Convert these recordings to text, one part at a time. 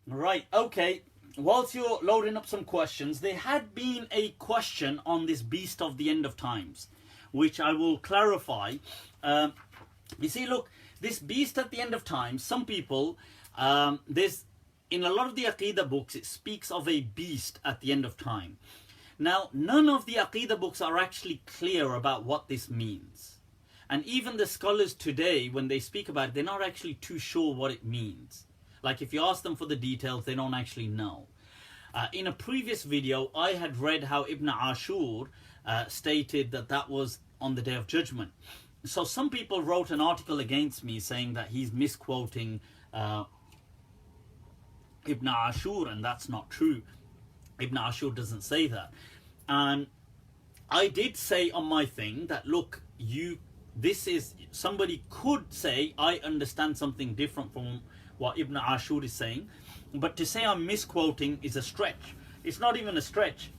Right, okay. Whilst you're loading up some questions, there had been a question on this beast of the end of times, which I will clarify. You see, look, this beast at the end of time, some people, there's in a lot of the Aqidah books, it speaks of a beast at the end of time. Now, none of the Aqidah books are actually clear about what this means. And even the scholars today, when they speak about it, they're not actually too sure what it means. Like if you ask them for the details, they don't actually know. In a previous video, I had read how Ibn Aashour stated that that was on the Day of Judgment. So some people wrote an article against me saying that he's misquoting Ibn Aashour, and that's not true. Ibn Aashour doesn't say that. And I did say on my thing that, look, this is, somebody could say, I understand something different from what Ibn Aashour is saying, but to say I'm misquoting is a stretch. It's not even a stretch,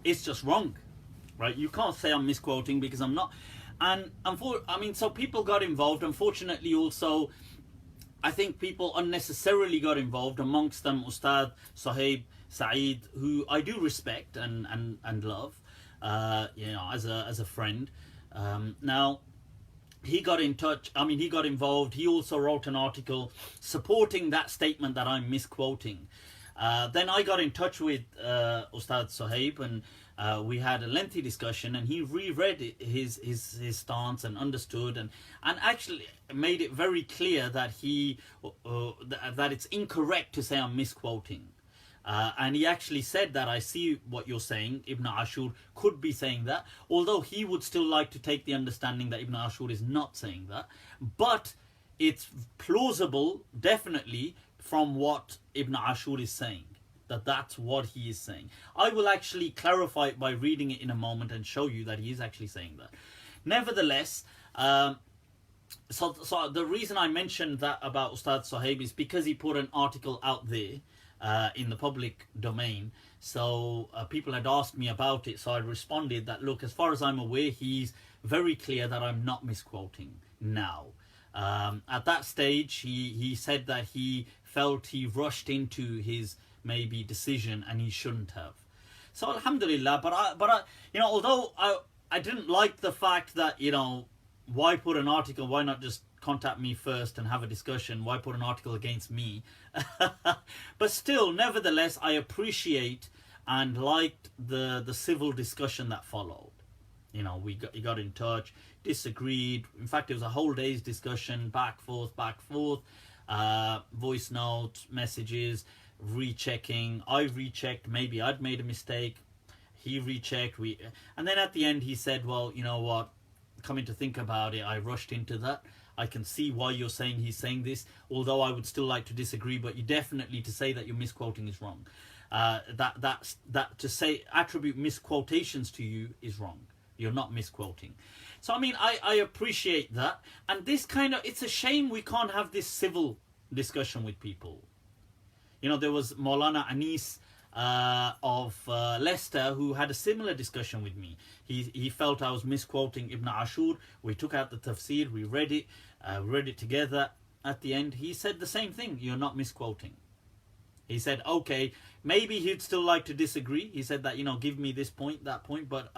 it's just wrong, right? You can't say I'm misquoting because I'm not. And so people got involved. Unfortunately, also, I think people unnecessarily got involved, amongst them Ustad Sahib Saeed, who I do respect and love, as a friend. Now, he got in touch, he got involved. He also wrote an article supporting that statement that I'm misquoting. Then I got in touch with Ustad Sahib, and we had a lengthy discussion, and he reread his stance and understood and actually made it very clear that that it's incorrect to say I'm misquoting. And he actually said that I see what you're saying. Ibn Aashour could be saying that, although he would still like to take the understanding that Ibn Aashour is not saying that. But it's plausible, definitely, from what Ibn Aashour is saying, that's what he is saying. I will actually clarify it by reading it in a moment and show you that he is actually saying that. Nevertheless, so the reason I mentioned that about Ustad Sahib is because he put an article out there in the public domain. So people had asked me about it, so I responded that, look, as far as I'm aware, he's very clear that I'm not misquoting now. At that stage, he said that he felt he rushed into his maybe decision and he shouldn't have. So alhamdulillah, but I although I didn't like the fact that, why put an article, why not just contact me first and have a discussion, why put an article against me? But still, nevertheless, I appreciate and liked the civil discussion that followed. He got in touch, disagreed. In fact, it was a whole day's discussion, back forth, voice notes, messages, rechecking. I rechecked, maybe I'd made a mistake. He rechecked, and then at the end he said, well, you know what, coming to think about it, I rushed into that. I can see why you're saying he's saying this, although I would still like to disagree, but you definitely, to say that you're misquoting is wrong. That to say, attribute misquotations to you is wrong. You're not misquoting. So I appreciate that. And this it's a shame we can't have this civil discussion with people. There was Maulana Anis of Leicester, who had a similar discussion with me. He felt I was misquoting Ibn Aashour. We took out the tafsir, we read it together. At the end, he said the same thing. You're not misquoting. He said, okay, maybe he'd still like to disagree. He said that, give me this point, that point, but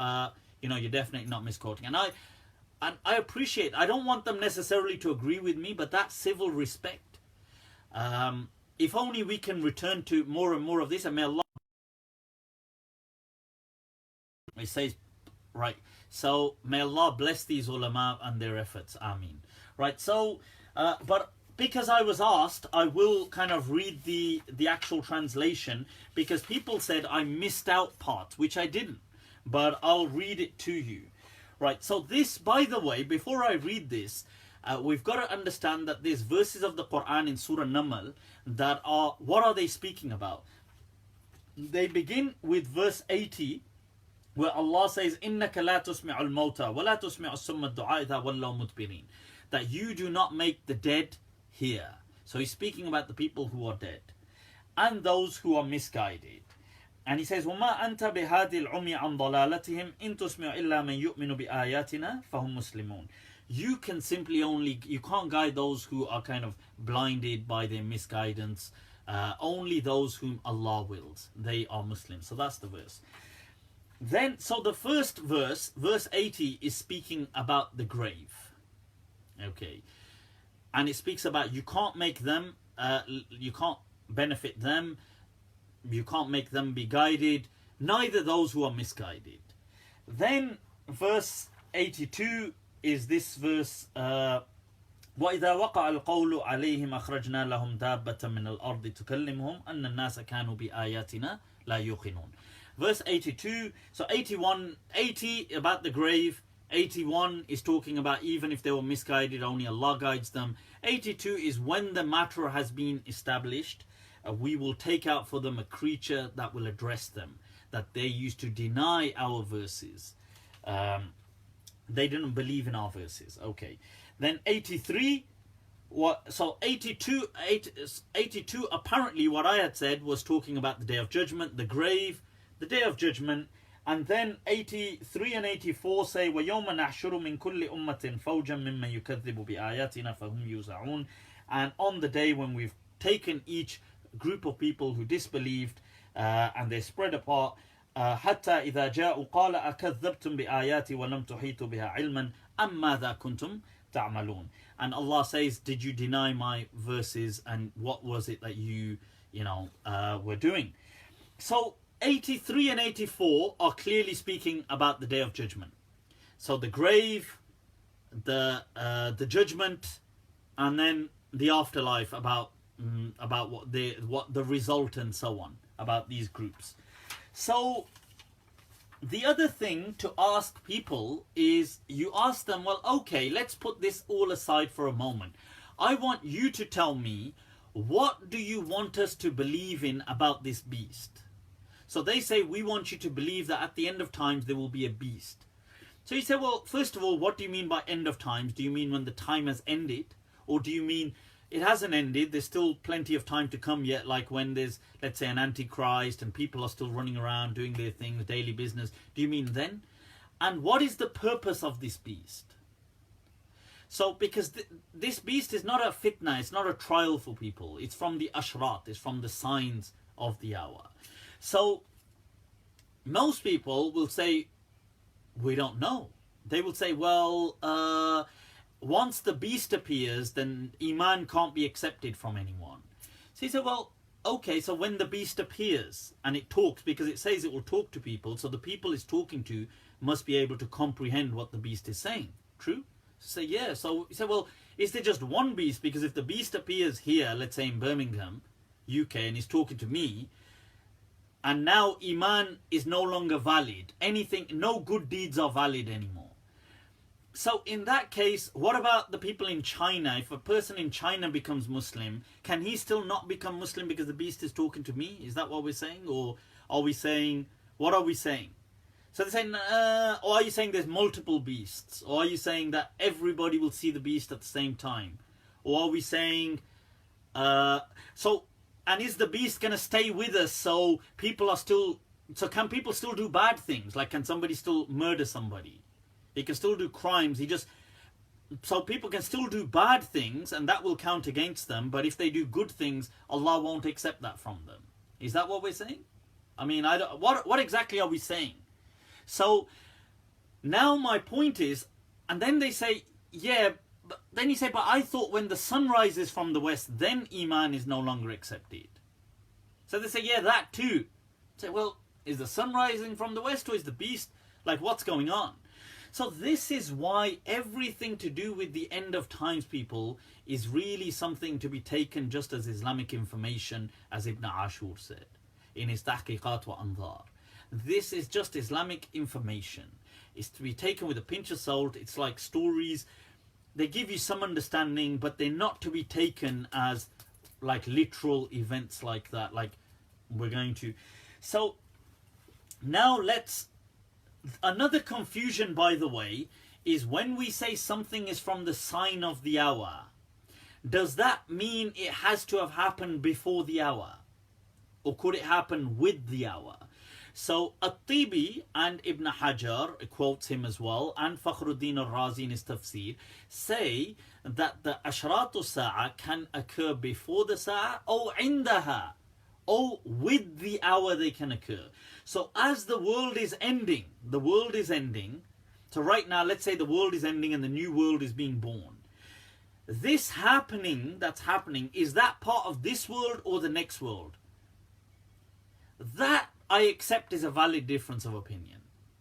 you're definitely not misquoting. And I appreciate. I don't want them necessarily to agree with me, but that's civil respect. If only we can return to more and more of this, and may Allah. It says, right. So may Allah bless these ulama and their efforts. Ameen. Right. So, but because I was asked, I will kind of read the actual translation, because people said I missed out parts, which I didn't. But I'll read it to you. Right. So this, by the way, before I read this, we've got to understand that there's verses of the Qur'an in Surah Namal that are, what are they speaking about? They begin with verse 80, where Allah says, إِنَّكَ لَا تُسْمِعُ الْمَوْتَى وَلَا تُسْمِعُ السُّمَّ الدُّعَاءَ إِذَا وَلَّوْا مُدْبِرِينَ. That you do not make the dead hear. So he's speaking about the people who are dead and those who are misguided. And he says, وَمَا أَنْتَ بِهَادِي الْعُمْيِ عَنْ ضَلَالَتِهِمْ إِن تُسْمِعُ إِلَّا مَنْ يُؤْمِنُ بِآيَاتِنَا فَهُمْ مُسْلِمُونَ. You can simply you can't guide those who are kind of blinded by their misguidance. Only those whom Allah wills, they are Muslims. So that's the verse. Then, so the first verse, verse 80, is speaking about the grave. Okay. And it speaks about you can't make them, you can't benefit them, you can't make them be guided, neither those who are misguided. Then verse 82 is this verse, وَإِذَا وَقَعَ الْقَوْلُ عَلَيْهِمْ أَخْرَجْنَا لَهُمْ دَابَّةً مِنَ الْأَرْضِ تُكَلِّمُهُمْ أَنَّ النَّاسَ كَانُوا بِآيَاتِنَا لَا يُوقِنُونَ. Verse 82, so 81, 80 about the grave, 81 is talking about even if they were misguided, only Allah guides them. 82 is when the matter has been established, we will take out for them a creature that will address them, that they used to deny our verses. They didn't believe in our verses. Okay. Then 83, so 82 apparently what I had said was talking about the Day of Judgment, the grave, the Day of Judgment. And then 83 and 84 say وَيَوْمَ نَحْشُرُ مِنْ كُلِّ أُمَّةٍ فَوْجًا مِمَّنْ يُكَذِّبُ بِآيَاتِنَا فَهُمْ يُوزَعُونَ. And on the day when we've taken each group of people who disbelieved and they spread apart, حَتَّى إِذَا جَاءُوا قَالَ أَكَذَّبْتُمْ بِآيَاتِ وَلَمْ تُحِيطُوا بِهَا عِلْمًا أَمْ مَاذَا كُنْتُمْ تَعْمَلُونَ. And Allah says, did you deny my verses, and what was it that you were doing? So 83 and 84 are clearly speaking about the Day of Judgment. So the grave, the judgment, and then the afterlife, about what the result and so on, about these groups. So the other thing to ask people is, you ask them, well, okay, let's put this all aside for a moment. I want you to tell me, what do you want us to believe in about this beast? So they say, we want you to believe that at the end of times there will be a beast. So you say, well, first of all, what do you mean by end of times? Do you mean when the time has ended? Or do you mean it hasn't ended, there's still plenty of time to come yet, like when there's, let's say, an antichrist and people are still running around doing their things, daily business? Do you mean then? And what is the purpose of this beast? So, because this beast is not a fitna, it's not a trial for people. It's from the ashrat, it's from the signs of the hour. So, most people will say, we don't know. They will say, well, once the beast appears, then Iman can't be accepted from anyone. So he said, well, okay, so when the beast appears and it talks, because it says it will talk to people, so the people it's talking to must be able to comprehend what the beast is saying. True? So say, yeah. So he said, well, is there just one beast? Because if the beast appears here, let's say in Birmingham, UK, and he's talking to me, and now Iman is no longer valid, no good deeds are valid anymore. So in that case, what about the people in China? If a person in China becomes Muslim, can he still not become Muslim because the beast is talking to me? Is that what we're saying? Or are we saying, what are we saying? So they're saying, or are you saying there's multiple beasts? Or are you saying that everybody will see the beast at the same time? Or are we saying, and is the beast going to stay with us so can people still do bad things? Like, can somebody still murder somebody? He can still do crimes. So people can still do bad things, and that will count against them. But if they do good things, Allah won't accept that from them. Is that what we're saying? I mean, what exactly are we saying? So now my point is, and then they say, yeah, but then you say, but I thought when the sun rises from the west, then Iman is no longer accepted. So they say, yeah, that too. Say, well, is the sun rising from the west, or is the beast, like, what's going on? So this is why everything to do with the end of times, people, is really something to be taken just as Islamic information, as Ibn Aashour said in his Tahqiqat wa Anzar. This is just Islamic information. It's to be taken with a pinch of salt. It's like stories. They give you some understanding, but they're not to be taken as like literal events like that, like we're going to. So now another confusion, by the way, is when we say something is from the sign of the hour, does that mean it has to have happened before the hour? Or could it happen with the hour? So At-Tibi and Ibn Hajar quotes him as well, and Fakhruddin al-Razi in his tafsir, say that the Ashratu Sa'a can occur before the Sa'a or indaha, or with the hour they can occur. So as the world is ending, so right now let's say the world is ending and the new world is being born. This happening that's happening, is that part of this world or the next world? That I accept is a valid difference of opinion.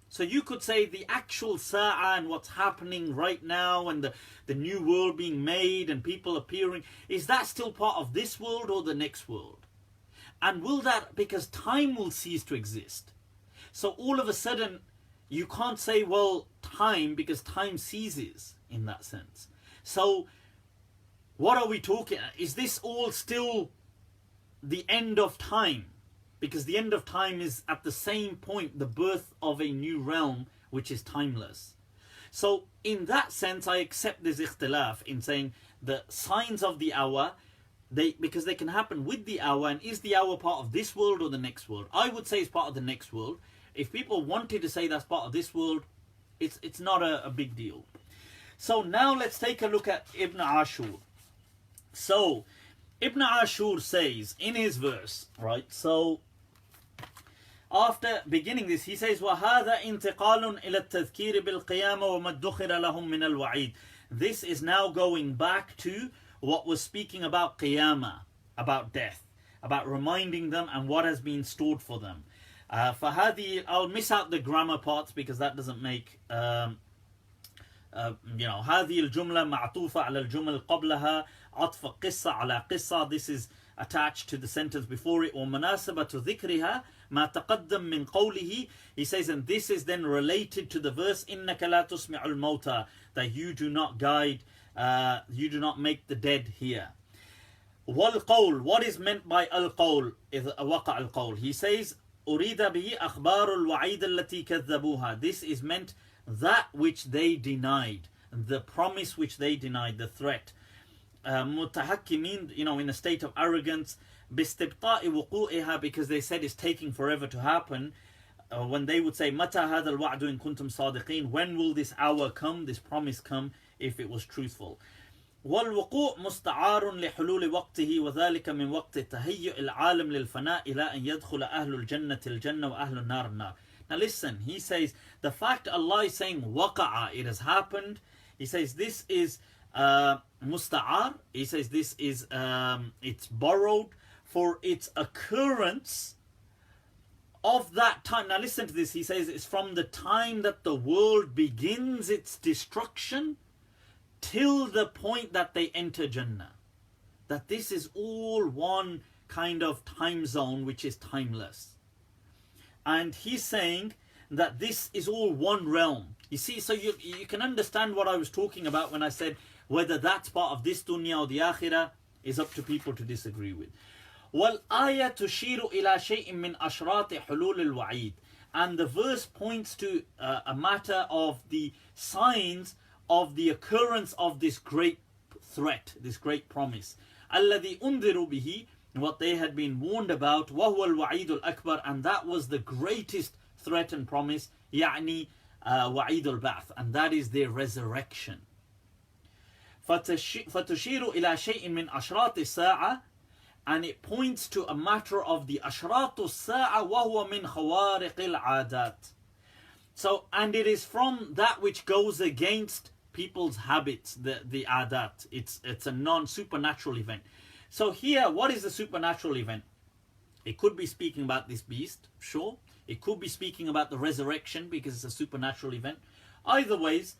So you could say the actual Sa'a and what's happening right now and the new world being made and people appearing, is that still part of this world or the next world? And will that, because time will cease to exist. So all of a sudden, you can't say, well, time, because time ceases in that sense. So what are we talking? Is this all still the end of time? Because the end of time is at the same point, the birth of a new realm, which is timeless. So in that sense, I accept this ikhtilaf in saying the signs of the hour, because they can happen with the hour, and is the hour part of this world or the next world? I would say it's part of the next world. If people wanted to say that's part of this world, it's not a big deal. So now let's take a look at Ibn Aashour. So Ibn Aashour says in his verse, right? So after beginning this, he says, وَهَذَا انتقال إلى التذكير بالقيامة وما ادخر لهم من الوعيد. This is now going back to what was speaking about qiyamah, about death, about reminding them and what has been stored for them. فهذه, I'll miss out the grammar parts because that doesn't make هذه الجملة معطوفة على الجمل قبلها عطف قصة على قصة. This is attached to the sentence before it. ومناسبة ذكرها ما تقدم من قوله. He says, and this is then related to the verse إنك لا تسمع الموتى, that you do not guide, you do not make the dead hear. والقول, what is meant by القول? إذا وقع القول, he says أريد به أخبار الوعيد التي كذبوها. This is meant that which they denied, the promise which they denied, the threat. متحكمين, in a state of arrogance. باستبطاء وقوعها, because they said it's taking forever to happen. When they would say متى هذا الوعد إن كنتم صادقين, when will this hour come, this promise come, if it was truthful. والوقوع مستعار لحلول وقته وذلك من وقت تهيئ العالم للفناء إلى أن يدخل أهل الجنة الجنة وأهل النار النار. Now listen, he says the fact Allah is saying waqa'a, it has happened. He says this is musta'ar. He says this is it's borrowed for its occurrence of that time. Now listen to this. He says it's from the time that the world begins its destruction till the point that they enter Jannah. That this is all one kind of time zone which is timeless. And he's saying that this is all one realm. You see, so you can understand what I was talking about when I said whether that's part of this dunya or the akhirah is up to people to disagree with. وَالْآيَةُ تُشِيرُ إِلَى شَيْءٍ مِّنْ أَشْرَاطِ حُلُولِ الْوَعِيدِ. And the verse points to a matter of the signs of the occurrence of this great threat, this great promise. الَّذِي أُنذِرُوا بِهِ, what they had been warned about. وَهُوَ الْوَعِيدُ الْأَكْبَرُ, and that was the greatest threat and promise. يعني وَعِيدُ الْبَعْثِ, and that is their resurrection. فَتُشِيرُ إِلَى شَيْءٍ مِّنْ أَشْرَاطِ السَّاعَةِ, and it points to a matter of the أشراط الساعة وهو من خوارق العادات. So, and it is from that which goes against people's habits, the adat. It's a non-supernatural event. So here, what is the supernatural event? It could be speaking about this beast, sure. It could be speaking about the resurrection because it's a supernatural event. Either ways.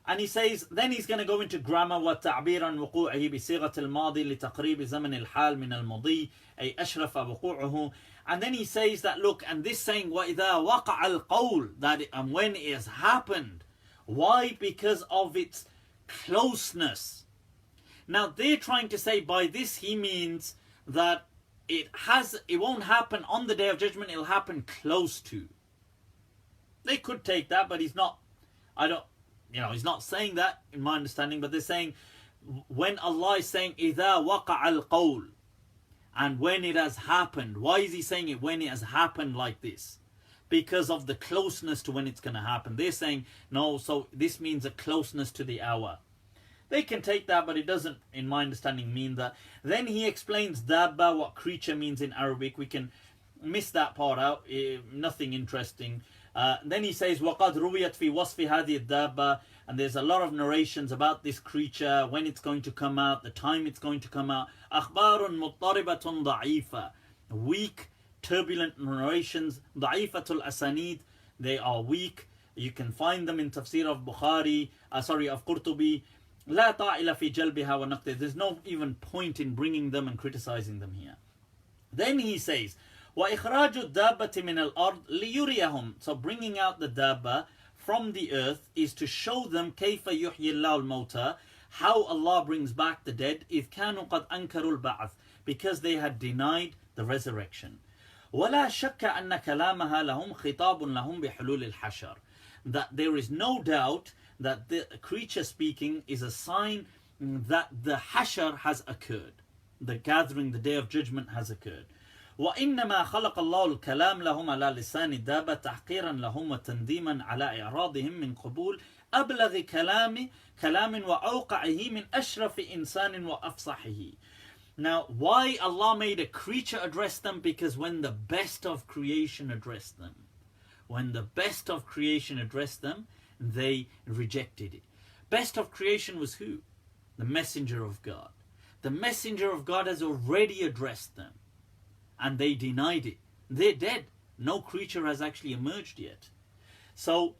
And he says, then he's going to go into grammar. وَتَعْبِيرًا وُقُوعِهِ بِصِيغَةِ الْمَاضِي لِتَقْرِيبِ زَمَنِ الْحَالِ مِنَ الْمَضِي أي أشرف وقوعه. And then he says that, look, and this saying, وَإِذَا وَقَعَ الْقَوْلِ, that and when it has happened. Why? Because of its closeness. Now they're trying to say by this he means that it won't happen on the Day of Judgment, it'll happen close to. They could take that, but he's not, he's not saying that in my understanding, but they're saying when Allah is saying إِذَا وَقَعَ الْقَوْلِ, and when it has happened. Why is he saying it when it has happened like this? because of the closeness to when it's going to happen. They're saying, no, so this means a closeness to the hour. They can take that, but it doesn't, in my understanding, mean that. Then he explains dabba, what creature means in Arabic. We can miss that part out, nothing interesting. Then he says, وَقَدْ رُوِيَتْ فِي وَصْفِ هَذِي الدَّابَّةِ, and there's a lot of narrations about this creature, when it's going to come out, the time it's going to come out. أَخْبَارٌ مُضْطَرِبَةٌ ضَعِيفَةٌ, weak, turbulent narrations. ضَعِيفَةُ الْأَسَانِيدِ, they are weak. You can find them in tafsir of Bukhari, of Qurtubi. لا طائل في جلبها ونقدها. There's no even point in bringing them and criticizing them here. Then he says, وَإِخْرَاجُ الدَّابَّةِ مِنَ الْأَرْضِ لِيُرِيَهُمْ, so bringing out the dabba from the earth is to show them كَيْفَ يُحْيِي اللَّهُ الْمَوْتَى, how Allah brings back the dead, إِذْ كَانُوا قَدْ أَنْكَرُوا الْبَعْثِ, because they had denied the resurrection. وَلَا شَكَّ أَنَّ كَلَامَهَا لَهُمْ خِطَابٌ لَهُمْ بِحُلُولِ الْحَشَرِ, that there is no doubt that the creature speaking is a sign that the hashar has occurred. The gathering, the day of judgment has occurred. وإنما خلق الله الكلام لهم على لسان الدابة تحقيرا لهم وتنديما على إعراضهم من قبول أبلغ كلام وأوقعه من أشرف إنسان وأفصحه. Now, why Allah made a creature address them? Because when the best of creation addressed them, they rejected it. Best of creation was who? The Messenger of God. The Messenger of God has already addressed them, and they denied it. They're dead. No creature has actually emerged yet. So,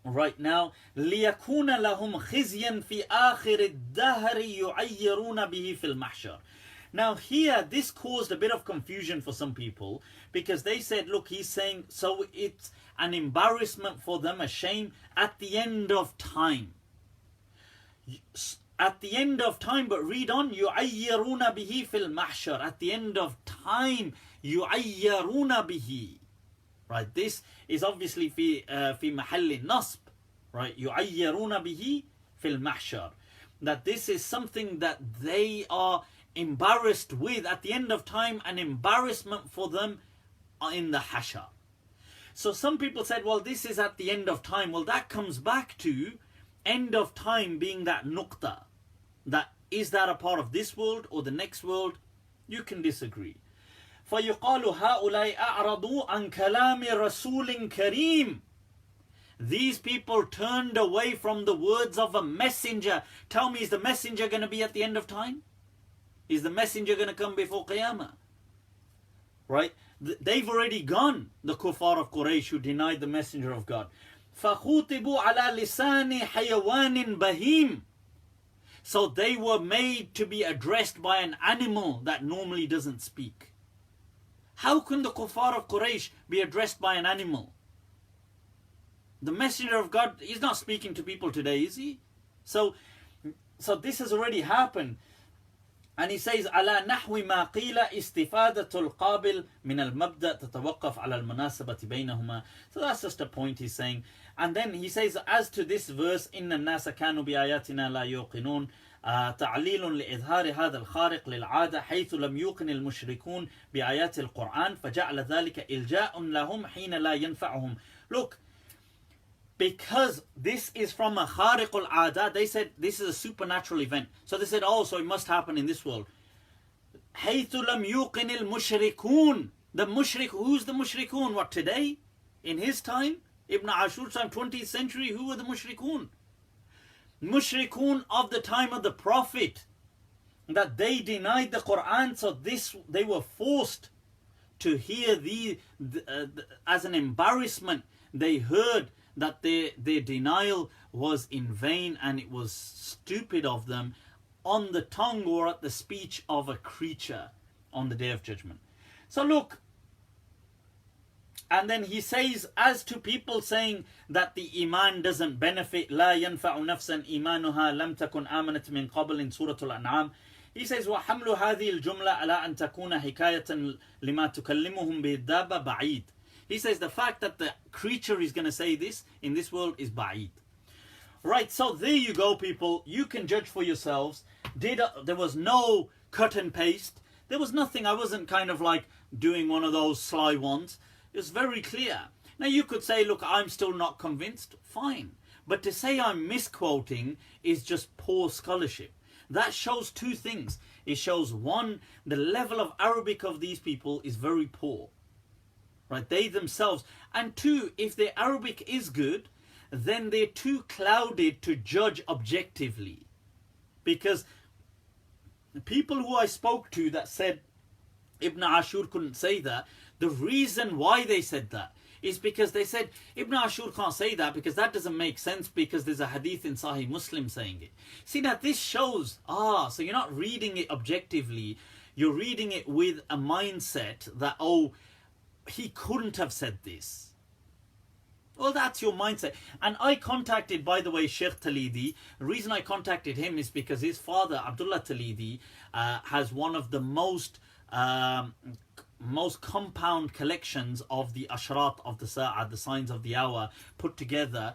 right now, لِيَكُونَ لَهُمْ خِزْيًا فِي آخِرِ الدَّهْرِ يُعَيِّرُونَ بِهِ فِي الْمَحْشَرِ. Now here, this caused a bit of confusion for some people, because they said, look, he's saying, so it's an embarrassment for them, a shame, at the end of time. At the end of time, but read on, يُعَيِّرُونَ بِهِ فِي الْمَحْشَرِ. At the end of time, يُعَيِّرُونَ بِهِ. Right, this is obviously في محل نصب. Right, يُعَيِّرُونَ بِهِ فِي الْمَحْشَرِ. That this is something that they are embarrassed with at the end of time, an embarrassment for them in the hashar. So some people said, well, this is at the end of time. Well, that comes back to end of time being that nuqta. That is that a part of this world or the next world? You can disagree. فَيُقَالُ هَؤُلَاءِ أَعْرَضُوا عَنْ كَلَامِ رَسُولٍ كَرِيمٍ. These people turned away from the words of a messenger. Tell me, is the messenger going to be at the end of time? Is the messenger going to come before Qiyamah? Right? They've already gone, the kuffar of Quraysh who denied the messenger of God. فَخُوتِبُوا عَلَى لِسَانِ حَيَوَانٍ بَهِيمٍ. So they were made to be addressed by an animal that normally doesn't speak. How can the kuffar of Quraysh be addressed by an animal? The messenger of God is not speaking to people today, is he? So this has already happened. And he says, على نحو ما قيل استفادة القابل من المبدأ تتوقف على المناسبة بينهما. So that's just a point he's saying. And then he says, as to this verse, إن الناس كانوا بآياتنا لا يوقنون تعليل لإظهار هذا الخارق للعادة حيث لم يوقن المشركون بآيات القرآن فجعل ذلك إلجاء لهم حين لا ينفعهم. Look, because this is from a khariq al-'ada, they said this is a supernatural event. So they said, oh, so it must happen in this world. حَيْثُ لَمْ يُوقِنِ الْمُشْرِكُونَ. The mushrik, who's the mushrikun? What, today? In his time? Ibn Aashour's time, 20th century, who were the mushrikun? Mushrikun of the time of the Prophet. That they denied the Qur'an, so they were forced to hear as an embarrassment. They heard that their denial was in vain and it was stupid of them on the tongue or at the speech of a creature on the Day of Judgment. So look, and then he says, as to people saying that the iman doesn't benefit, لا ينفع نفسا إيمانها لم تكن آمنت من قبل in Surah Al-An'am. He says, وحمل هذه الجملة على أن تكون حكاية لما تكلمهم بالدابة بعيد. He says the fact that the creature is going to say this in this world is ba'id. Right, so there you go, people. You can judge for yourselves. There was no cut and paste. There was nothing. I wasn't kind of like doing one of those sly ones. It was very clear. Now you could say, look, I'm still not convinced, fine. But to say I'm misquoting is just poor scholarship. That shows two things. It shows, one, the level of Arabic of these people is very poor. Right? They themselves. And two, if their Arabic is good, then they're too clouded to judge objectively. Because the people who I spoke to that said Ibn Aashour couldn't say that, the reason why they said that is because they said Ibn Aashour can't say that because that doesn't make sense because there's a hadith in Sahih Muslim saying it. See, now this shows, so you're not reading it objectively, you're reading it with a mindset that, oh, he couldn't have said this. Well, that's your mindset. And I contacted, by the way, Sheikh Talidi. The reason I contacted him is because his father, Abdullah Talidi, has one of the most compound collections of the Ashrat of the Sa'ah, the signs of the hour, put together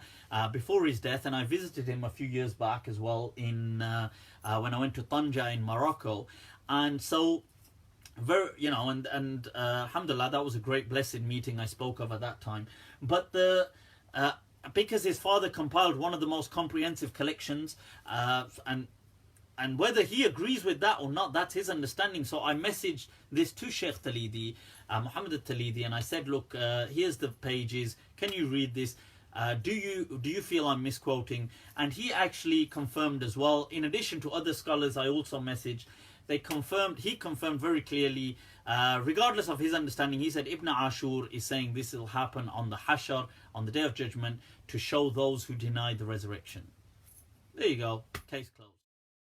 before his death. And I visited him a few years back as well in when I went to Tanja in Morocco. And so, alhamdulillah, that was a great blessed meeting I spoke of at that time. But because his father compiled one of the most comprehensive collections, and whether he agrees with that or not, that's his understanding. So I messaged this to Sheikh Talidi, Muhammad Talidi, and I said, look, here's the pages, can you read this? Do you feel I'm misquoting? And he actually confirmed as well. In addition to other scholars I also messaged, he confirmed very clearly, regardless of his understanding, he said Ibn Aashour is saying this will happen on the Hashar, on the Day of Judgment, to show those who deny the resurrection. There you go, case closed.